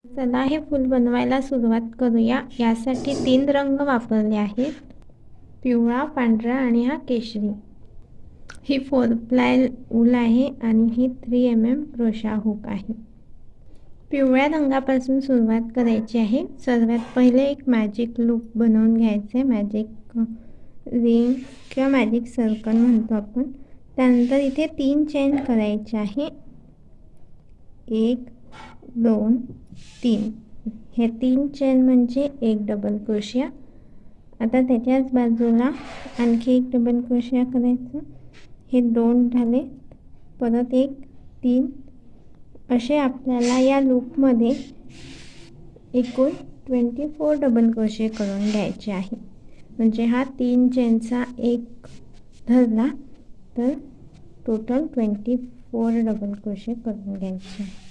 चला हे फूल बनवायला सुरुवात करूया। यासाठी 3 रंग वापरले आहेत, पिवळा, पांढरा आणि हा केशरी। ही 4 प्लाय ऊल आहे आणि ही 3 mm क्रोशा हुक आहे। पिवळ्या रंगापासून सुरुवात करायची आहे। सर्वात पहिले एक मॅजिक लूप बनवून घ्यायचे, मॅजिक रिंग किंवा मॅजिक सर्कल म्हणतो आपण। त्यानंतर इथे 3 चेन करायचे आहे, 1 2 3। हे 3 चेन म्हणजे एक डबल क्रोशिया। आता त्याच्याच बाजूला आणखी एक डबल क्रोशिया करायचं, हे 2 झाले, परत एक 3। असे आपल्याला या लूपमध्ये एकूण 24 डबल क्रोशे करून घ्यायचे आहे। म्हणजे हा 3 चेनचा एक धरला तर टोटल 24 डबल क्रोशे करून घ्यायचे आहे।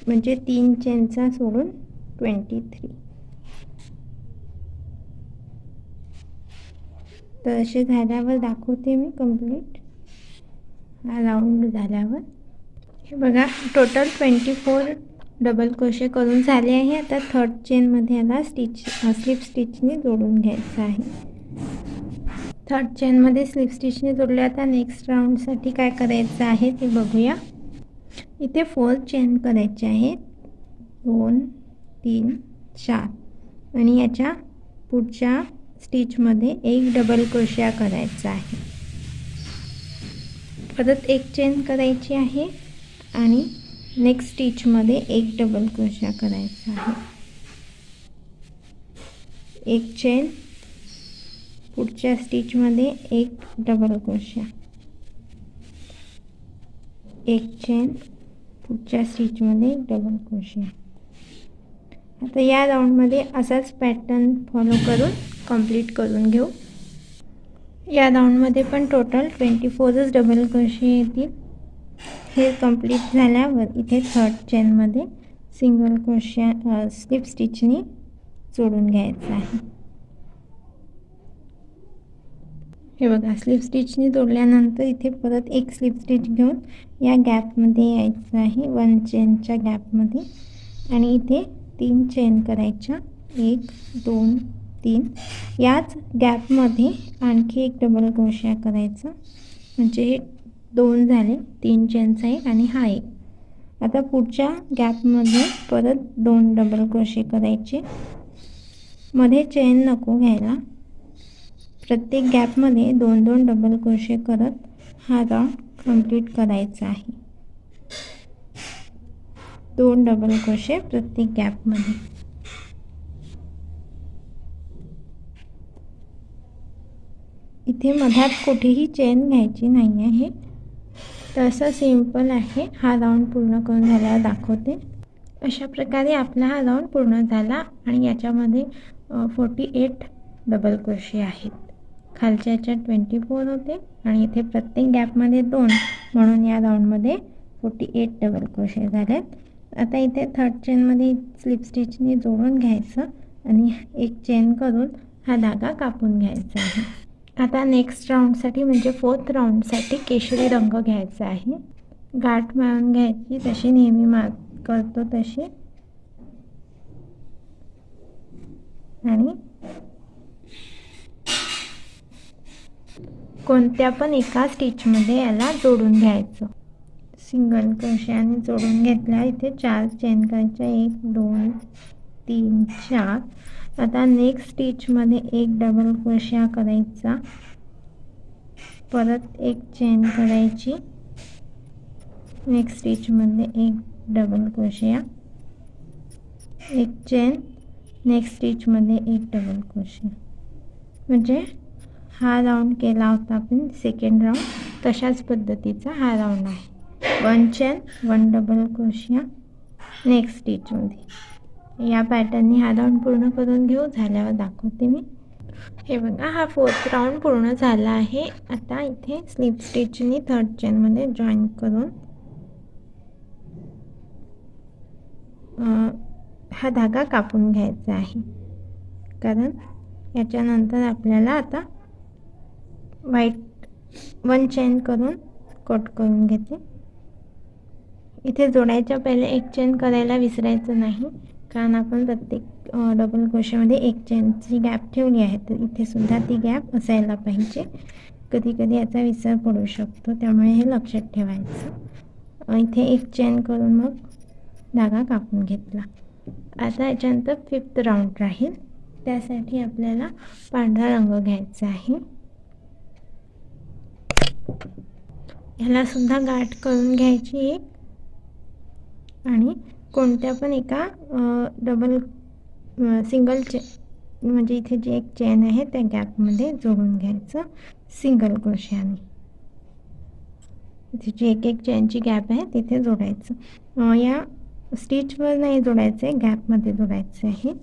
म्हणजे 3 चेनचा सोडून 23। तर असे झाल्यावर दाखवते मी कंप्लीट। हा राऊंड झाल्यावर हे बघा, टोटल 24 डबल क्रोशे करून झाले आहे। आता थर्ड चेनमध्ये याला स्लिप स्टिचने जोडून घ्यायचं आहे। थर्ड चेनमध्ये स्लिप स्टिचने जोडले। आता नेक्स्ट राऊंडसाठी काय करायचं आहे ते बघूया। इथे 4 चेन करायचे आहेत, 2 3 4 आणि याच्या पुढच्या स्टिचमध्ये एक डबल क्रोशिया करायचा आहे। परत एक चेन करायची आहे आणि नेक्स्ट स्टिचमध्ये एक डबल क्रोशिया करायचा आहे। एक चेन, पुढच्या स्टिचमध्ये एक डबल क्रोशिया, एक चेन, पुढच्या स्टिचमध्ये एक डबल क्रोशिया। आता या राऊंडमध्ये असाच पॅटर्न फॉलो करून कंप्लीट करून घेऊ। या राऊंडमध्ये पण टोटल 24च डबल क्रोशे येतील। हे कंप्लीट झाल्यावर इथे थर्ड चेनमध्ये सिंगल क्रोशिया स्लिप स्टिचने जोडून घ्यायचं आहे। हे बघा, स्लिप स्टिचने जोडल्यानंतर इथे परत एक स्लिप स्टिच घेऊन या गॅपमध्ये यायचं आहे, 1 चेनच्या गॅपमध्ये, आणि इथे 3 चेन करायच्या, 1 2 3। याच गॅपमध्ये आणखी एक डबल क्रोशिया करायचा, म्हणजे हे 2 झाले, 3 चेनचा एक आणि हा एक। आता पुढच्या गॅपमध्ये परत 2 डबल क्रोशे करायचे, मध्ये चेन नको घ्यायला। प्रत्येक गॅपमध्ये 2-2 डबल क्रोशे करत हा राऊंड कंप्लीट करायचा आहे। 2 डबल क्रोशे प्रत्येक गॅपमध्ये। इथे मधात कुठेही चेन घ्यायची नाही आहे। तर असं सिंपल आहे। हा राऊंड पूर्ण करून झाल्यावर दाखवते। अशा प्रकारे आपला हा राऊंड पूर्ण झाला आणि याच्यामध्ये 48 डबल क्रोशे आहेत। खालच्या याच्यात 24 होते आणि इथे प्रत्येक गॅपमध्ये 2, म्हणून या राऊंडमध्ये 48 डबल क्रोशे झालेत। आता इथे थर्ड चेनमध्ये स्लिप स्टिचने जोडून घ्यायचं आणि एक चेन करून हा धागा कापून घ्यायचा आहे। आता नेक्स्ट राऊंडसाठी म्हणजे 4th राऊंडसाठी केशरी रंग घ्यायचा आहे। गाठ मारून घ्यायची, तशी नेहमी मार्क करतो तशी, आणि कोणत्या पण एका स्टिचमध्ये याला जोडून घ्यायचं। सिंगल क्रोशियाने जोडून घेतल्या। इथे 4 चेन करायच्या, 1 2 3 4। आता नेक्स्ट स्टिचमध्ये एक डबल क्रोशिया करायचा, परत एक चेन करायची, नेक्स्ट स्टिचमध्ये एक डबल क्रोशिया, एक चेन, नेक्स्ट स्टिचमध्ये एक डबल क्रोशिया। म्हणजे हा राऊंड केला होता आपण सेकंड राऊंड, तशाच पद्धतीचा हा राऊंड आहे। 1 चेन, 1 डबल क्रोशिया, नेक्स्ट स्टिचमध्ये। या पॅटर्नने हा राऊंड पूर्ण करून घेऊ, झाल्यावर दाखवते मी। हे बघा, हा 4th राऊंड पूर्ण झाला आहे। आता इथे स्लिप स्टिचने थर्ड चेनमध्ये जॉईन करून हा धागा कापून घ्यायचा आहे, कारण याच्यानंतर आपल्याला आता व्हाईट 1 चेन करून कट करून घेते। इथे जोडायच्या पहिले एक चेन करायला विसरायचं नाही, कारण आपण प्रत्येक डबल क्रोशेमध्ये एक चेनची गॅप ठेवली आहे, तर इथे सुद्धा ती गॅप असायला पाहिजे. कधी कधी याचा विसर पडू शकतो, त्यामुळे हे लक्षात ठेवायचं. इथे एक चेन करून मग धागा कापून घेतला. आता याच्यानंतर 5th राऊंड राहील, त्यासाठी आपल्याला पांढरा रंग घ्यायचा आहे. ह्याला सुद्धा गाठ करून घ्यायची एक, आणि कोणत्या पण एका सिंगल चेन, म्हणजे इथे जी एक चेन आहे त्या गॅपमध्ये जोडून घ्यायचं सिंगल क्रोशाने. इथे जी एक चेनची गॅप आहे तिथे जोडायचं. या स्टिचवर नाही जोडायचं आहे, गॅपमध्ये जोडायचं आहे.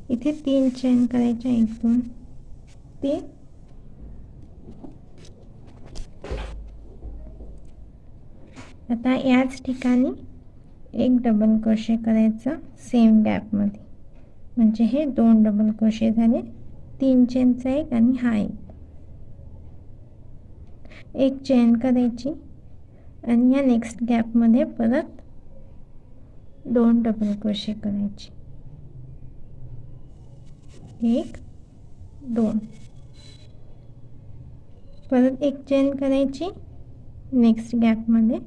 इथे 3 चेन करायच्या, 1 2 3. आता याच ठिकाणी एक डबल क्रोशे करायचं सेम गॅपमध्ये, म्हणजे हे 2 डबल क्रोशे झाले. 3 चेनचा एक आणि हा एक चेन करायची आणि या नेक्स्ट गॅपमध्ये परत 2 डबल क्रोशे करायचे, 1 2. परत एक चेन करायची, नेक्स्ट गॅपमध्ये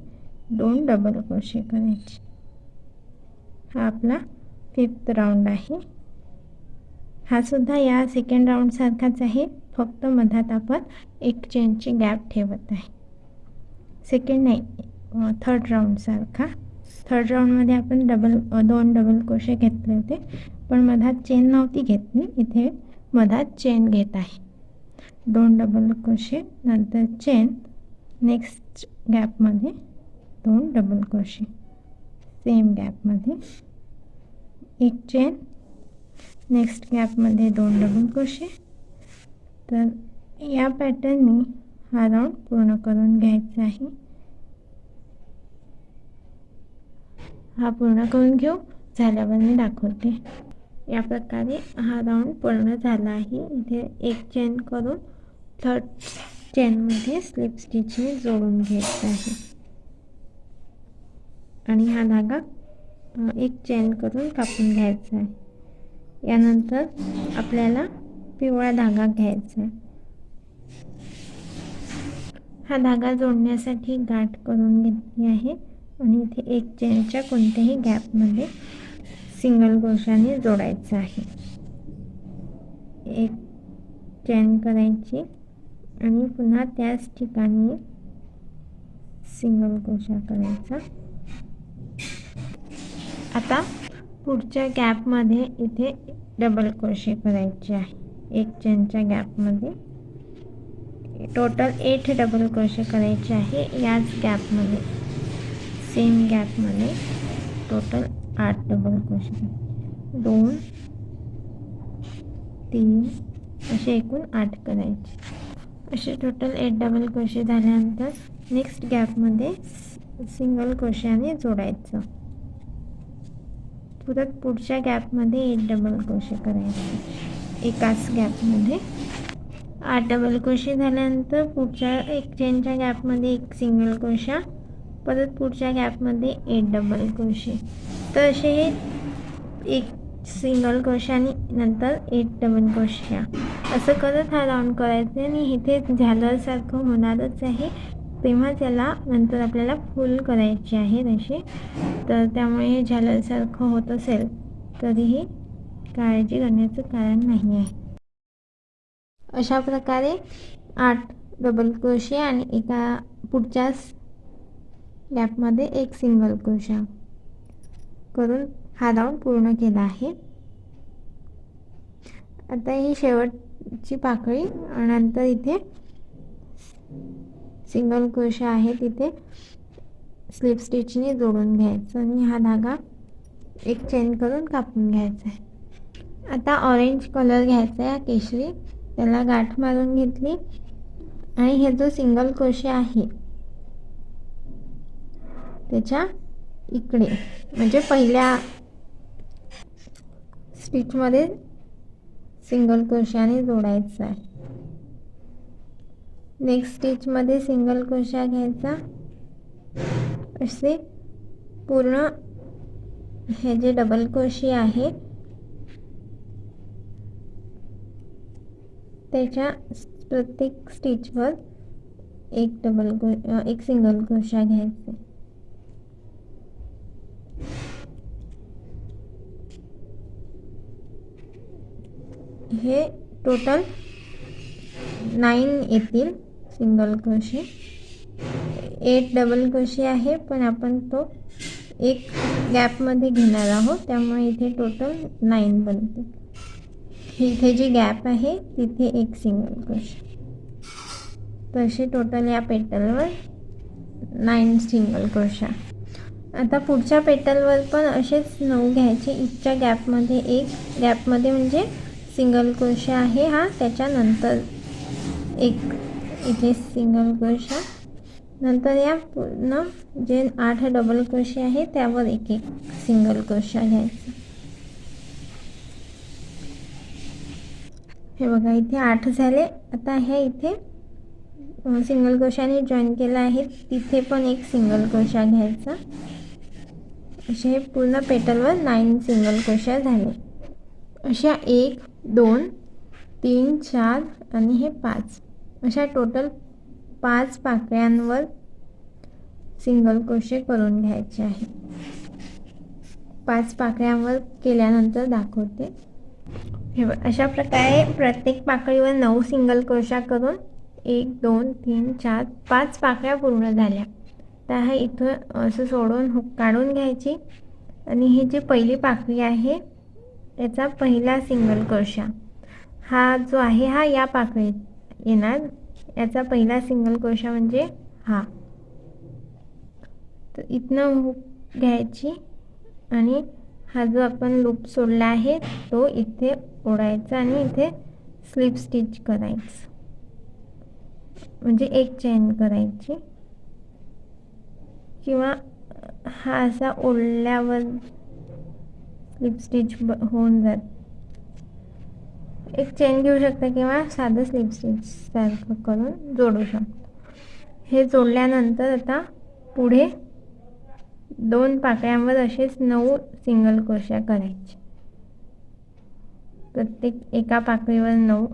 2 डबल क्रोशे करायचे. हा आपला 5th राऊंड आहे. हा सुद्धा या सेकंड राऊंड सारखाच आहे, फक्त मधात आपण एक चेनची गॅप ठेवत आहे. सेकंड नाही, 3rd राऊंड सारखा. 3rd राऊंडमध्ये आपण 2 डबल क्रोशे घेतले होते, पण मधात चेन नव्हती घेतली. इथे मधात चेन घेत आहे. 2 डबल क्रोशे, नंतर चेन, नेक्स्ट गॅपमध्ये 2 डबल क्रोशे, सेम गॅपमध्ये एक चेन, नेक्स्ट गॅपमध्ये 2 डबल क्रोशे. तर या पॅटर्ननी हा राऊंड पूर्ण करून घ्यायचा आहे. हा पूर्ण करून घेऊ, झाल्यावर मी दाखवते. या प्रकारे हा राऊंड पूर्ण झाला आहे. इथे एक चेन करून 3rd चेनमध्ये स्लिप स्टिचने जोडून घ्यायचा आहे आणि हा धागा एक चेन करून कापून घ्यायचा आहे. यानंतर आपल्याला पिवळा धागा घ्यायचा आहे. हा धागा जोडण्यासाठी गाठ करून घेतली आहे आणि इथे एक चेनच्या कोणत्याही गॅपमध्ये सिंगल क्रोशाने जोडायचं आहे. एक चेन करायची आणि पुन्हा त्याच ठिकाणी सिंगल क्रोशा करायचा. आता पुढच्या गॅपमध्ये इथे डबल क्रोशे करायचे आहे. एक चेनच्या गॅपमध्ये टोटल 8 डबल क्रोशे करायचे आहे. याच गॅपमध्ये, सेम गॅपमध्ये टोटल 8 डबल क्रोशे, 2 3 असे एकूण 8 करायचे. असे टोटल 8 डबल क्रोशे झाल्यानंतर नेक्स्ट गॅपमध्ये सिंगल क्रोशाने जोडायचं. परत पुढच्या गॅपमध्ये 8 डबल क्रोशे करायचे. एकाच गॅपमध्ये 8 डबल क्रोशे झाल्यानंतर पुढच्या एक चेनच्या गॅपमध्ये एक सिंगल क्रोशा, परत पुढच्या गॅपमध्ये 8 डबल क्रोशे. तर असे हे एक सिंगल क्रोशाने नंतर 8 डबल क्रोशा असं करत हा राऊंड करायचं. आणि इथे झालरसारखं होणारच आहे, तेव्हा त्याला नंतर आपल्याला फुल करायचे आहे असे. तर त्यामुळे हे झालरसारखं होत असेल तरीही काळजी करण्याचं कारण नाही आहे. अशा प्रकारे 8 डबल क्रोशे आणि एका पुढच्याच गॅपमध्ये एक सिंगल क्रोशा करून हा राऊंड पूर्ण केला आहे. आता ही शेवटची पाकळी, नंतर इथे सिंगल क्रोशा आहे तिथे स्लिप स्टिचने जोडून घ्यायचं आणि हा धागा एक चेन करून कापून घ्यायचा आहे. आता ऑरेंज कलर घ्यायचा आहे, केशरी. त्याला गाठ मारून घेतली आणि हे जो सिंगल क्रोशे आहे त्याच्या इकडे, म्हणजे पहिल्या स्टिचमध्ये सिंगल क्रोशाने जोडायचं आहे. नेक्स्ट स्टिचमध्ये सिंगल क्रोशा घ्यायचा, असे पूर्ण हे जे डबल क्रोशे आहे त्याच्या प्रत्येक स्टिचवर एक सिंगल क्रोशा घ्यायचा. हे टोटल 9 येतील सिंगल क्रोशे. 8 डबल क्रोशे आहे, पण आपण तो एक गॅपमध्ये घेणार आहोत, त्यामुळे इथे टोटल 9 बनते. इथे जी गॅप आहे तिथे एक सिंगल क्रोशे. तसे टोटल या पेटलवर 9 सिंगल क्रोशा. आता पुढच्या पेटलवर पण असेच 9 घ्यायचे. इथच्या गॅपमध्ये गॅपमध्ये म्हणजे सिंगल क्रोशा आहे हा, त्याच्यानंतर एक इथे सिंगल क्रोशा, नंतर या पूर्ण जे 8 डबल क्रोशे आहे त्यावर एक सिंगल क्रोशा घ्यायचा. हे बघा इथे 8 झाले. आता हे इथे सिंगल क्रोशाने जॉईन केलं आहे तिथे पण एक सिंगल क्रोशा घ्यायचा. असे हे पूर्ण पेटलवर 9 सिंगल क्रोशा झाले. अशा 1 2 3 4 आणि हे 5 अशा टोटल 5 पाकळ्यांवर सिंगल क्रोशे करून घ्यायचे आहे. 5 पाकळ्यांवर केल्यानंतर दाखवते. हे अशा प्रकारे प्रत्येक पाकळीवर 9 सिंगल क्रोशा करून 1 2 3 4 5 पाकळ्या पूर्ण झाल्या. तर हा इथं असं सोडून हुक काढून घ्यायची आणि ही जी पहिली पाकळी आहे याचा पहिला सिंगल क्रोशा हा जो आहे हा या पाकळीत येणार. याचा पहिला सिंगल क्रोशा म्हणजे हा. तर इथनं हुक घ्यायची आणि हा जो आपण लूप सोडला आहे तो इथे ओढायचा आणि इथे स्लिप स्टिच करायचं, म्हणजे एक चेन करायची, किंवा हा असा ओढल्यावर स्लिप स्टिच होऊन जात. एक चेन घेऊ शकता किंवा साधं स्लिप स्टिच सारखं करून जोडू शकतो. हे जोडल्यानंतर आता पुढे 2 पाकळ्यांवर असेच 9 सिंगल क्रोशा करायचे. प्रत्येक एका पाकळीवर 9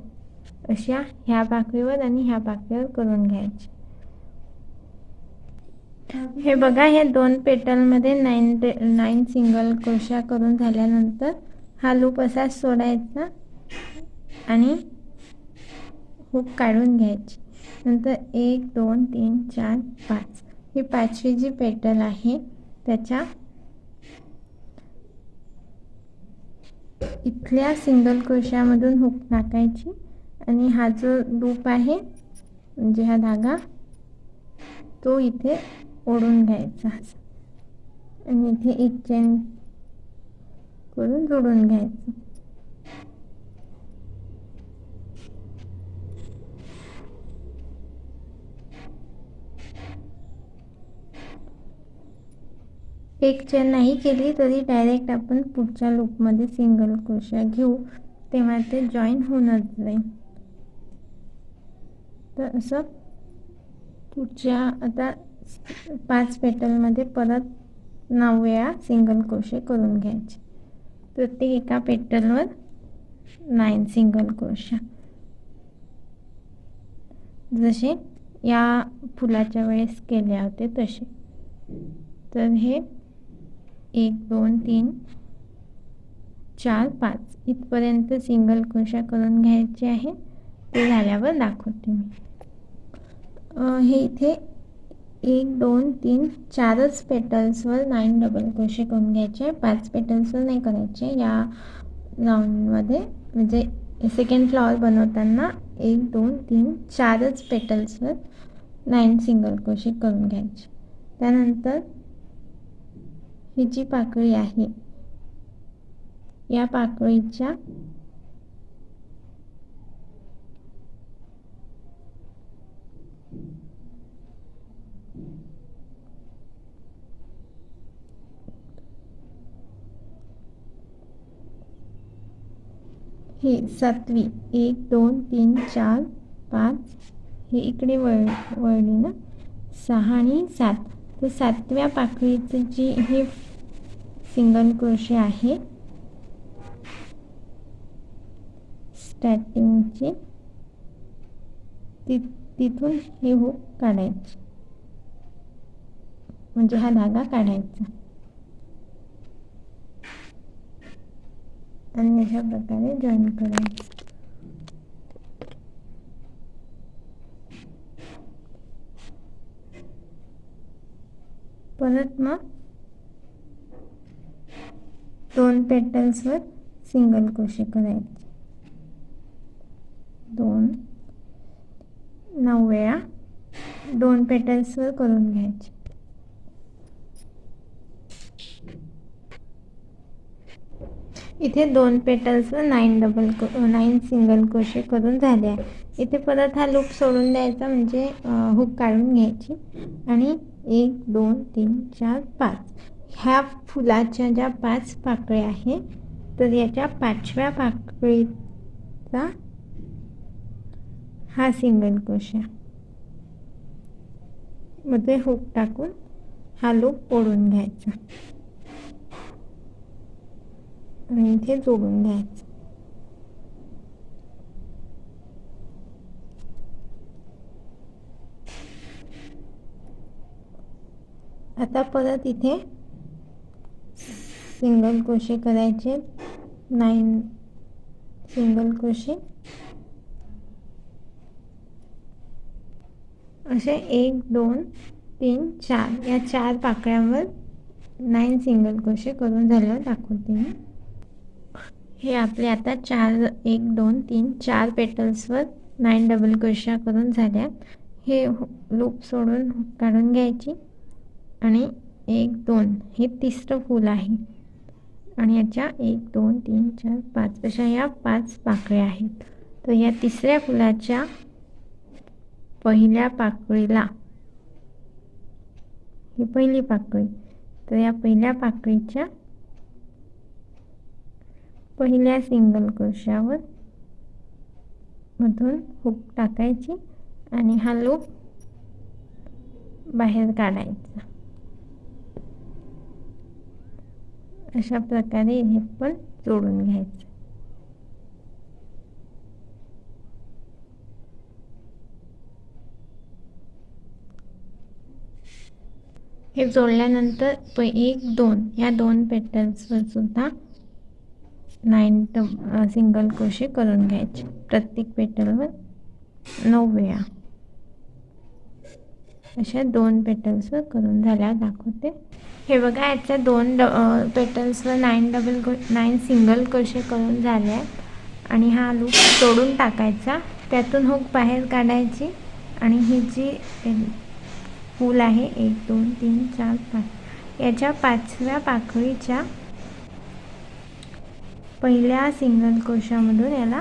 अशा ह्या पाकळीवर आणि ह्या पाकळीवर करून घ्यायचे. हे बघा हे 2 पेटलमध्ये 9 सिंगल क्रोशा करून झाल्यानंतर हा लूप असाच सोडायचा आणि हुक काढून घ्यायची. नंतर 1 2 3 4 5 ही 5वी जी पेटल आहे त्याच्या इथल्या सिंगल क्रोशामधून हुक टाकायची आणि हा जो लूप आहे म्हणजे हा धागा तो इथे ओढून घ्यायचा आणि इथे एक चेन करून जोडून घ्यायचं. एक चेन नाही केली तरी डायरेक्ट आपण पुढच्या लूपमध्ये सिंगल क्रोशा घेऊ, तेव्हा ते जॉईन होऊनच जाईल. तर असं पुढच्या आता 5 पेटलमध्ये परत 9 वेळा सिंगल क्रोशे करून घ्यायचे. प्रत्येक एका पेटलवर 9 सिंगल क्रोशा, जसे या फुलाच्या वेळेस केले होते तसे. तर हे 1 2 3 4 5 इथपर्यंत सिंगल क्रोशा करून घ्यायचे आहे. ते झाल्यावर दाखवते मी. हे इथे 1 2 3 4च पेटल्सवर 9 डबल क्रोशे करून घ्यायचे. 5 पेटल्सवर नाही करायचे. या राऊंडमध्ये म्हणजे सेकंड फ्लॉवर बनवताना 1 2 3 4च पेटल्सवर 9 सिंगल क्रोशे करून घ्यायचे. त्यानंतर ही जी पाकळी आहे या पाकळीच्या हे 7वी 1 2 3 4 5 हे इकडे वळली ना 6 आणि 7 तर 7व्या पाकळीची जी ही सिंगल क्रोशे आहे स्टार्टिंगची, तिथून हे हुक काढायची, म्हणजे हा धागा काढायचा आणि अशा प्रकारे जॉईन करायचं. परत मग 2 पेटल्सवर सिंगल क्रोशे करायचे, 2 9 वेळा 2 पेटल्सवर करून घ्यायचे. इथे 2 पेटल्सवर 9 सिंगल क्रोशे करून झाले आहे. इथे परत हा लूप सोडून द्यायचा, म्हणजे हुक काढून घ्यायची आणि 1 2 3 4 5 ह्या फुलाच्या ज्या 5 पाकळ्या आहेत, तर याच्या 5व्या पाकळीचा हा सिंगल क्रोशा मध्ये हुक टाकून हा लूप ओढून घ्यायचा आणि इथे जोडून घ्यायचं. आता परत इथे सिंगल क्रोशे करायचे, 9 सिंगल क्रोशे, असे 1 2 3 4 या 4 पाकळ्यांवर 9 सिंगल क्रोशे करून झाल्यावर दाखवते मी. हे आपले आता 1 2 3 4 पेटल्सवर 9 डबल क्रोशा करून झाल्या. हे लूप सोडून काढून घ्यायची आणि 1 2 हे तिसरं फूल आहे आणि याच्या 1 2 3 4 5 अशा या 5 पाकळ्या आहेत. तर या तिसऱ्या फुलाच्या पहिल्या पाकळीला, ही पहिली पाकळी, तर या पहिल्या पाकळीच्या पहिल्या सिंगल क्रोशावर मधून हुक टाकायची आणि हा लूप बाहेर काढायचा. अशा प्रकारे हे पण जोडून घ्यायचं. हे जोडल्यानंतर 1 2 या 2 पेटल्सवर सुद्धा 9 सिंगल क्रोशे करून घ्यायचे, प्रत्येक पेटलवर 9 वेळा. अशा 2 पेटल्सवर करून झाल्यावर दाखवते. हे बघा, याच्या 2 पेटल्सवर 9 सिंगल क्रोशे करून झाले आहेत आणि हा लूप तोडून टाकायचा, त्यातून हुक बाहेर काढायची आणि ही जी फूल आहे 1 2 3 4 5 याच्या 5व्या पाकळीच्या पहिल्या सिंगल क्रोशामधून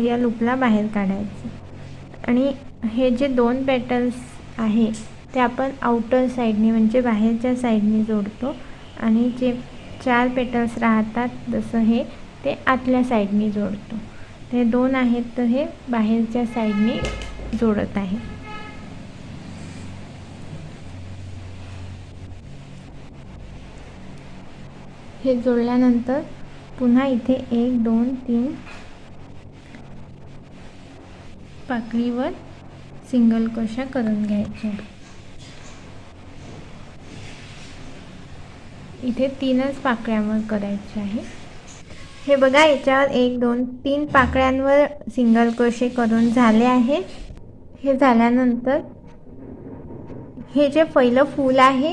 या लूपला बाहेर काढायचं आणि हे जे 2 पेटल्स आहे ते आपण आउटर साईडने, म्हणजे बाहेरच्या साईडने जोडतो आणि जे 4 पेटल्स राहतात जसं हे, ते आतल्या साईडने जोडतो. ते 2 आहेत तर हे बाहेरच्या साईडने जोडत आहे. हे जोडल्यानंतर पुन्हा इथे 1 2 3 पाकळीवर सिंगल क्रोशा करून घ्यायचे. इथे 3च पाकळ्यांवर करायचे आहे. हे बघा, याच्यावर 1 2 3 पाकळ्यांवर सिंगल क्रोशे करून झाले आहे. हे झाल्यानंतर हे जे पहिलं फूल आहे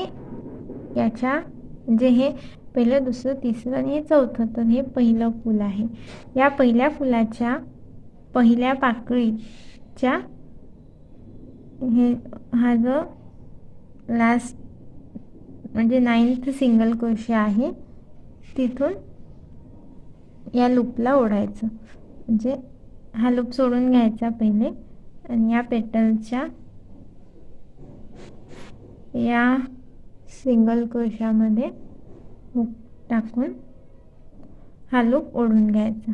याच्या, म्हणजे हे पहिलं दुसरं तिसरं आणि हे चौथं, तर हे पहिलं फूल आहे. या पहिल्या फुलाच्या पहिल्या पाकळीच्या हा जो लास्ट, म्हणजे 9th सिंगल क्रोशे आहे, तिथून या लूपला ओढायचं, म्हणजे हा लूप सोडून घ्यायचा पहिले आणि या पेटलच्या या सिंगल क्रोशामध्ये हुक टाकून हा लूप ओढून घ्यायचा.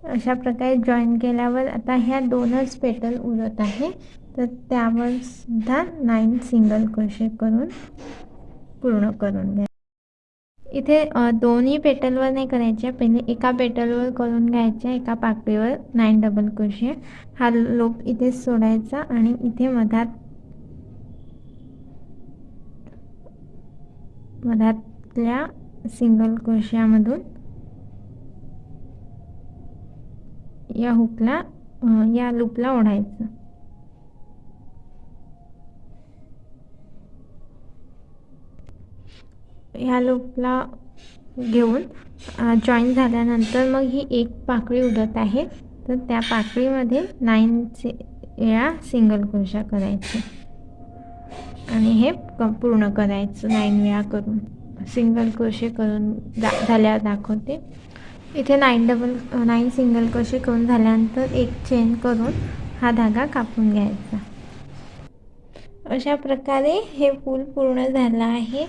अशा प्रकारे जॉईन केल्यावर आता ह्या 2च पेटल उरत आहे, तर त्यावर सुद्धा 9 सिंगल क्रोशे करून पूर्ण करून घ्या. इथे दोन्ही पेटलवर नाही करायचे, पहिले एका पेटलवर करून घ्यायच्या, एका पाकळीवर 9 डबल क्रोशे. हा लूप इथे सोडायचा आणि इथे मधातल्या सिंगल क्रोशामधून या हुकला या लूपला ओढायचं. ह्या लूपला घेऊन जॉईन झाल्यानंतर मग ही एक पाकळी उरत आहे, तर त्या पाकळीमध्ये 9 वेळा सिंगल क्रोशा करायचे आणि हे पूर्ण करायचं 9 वेळा करून. सिंगल क्रोशे करून झाल्यावर दाखवते. इथे 9 सिंगल क्रोशे करून झाल्यानंतर एक चेन करून हा धागा कापून घ्यायचा. अशा प्रकारे हे फूल पूर्ण झालं आहे.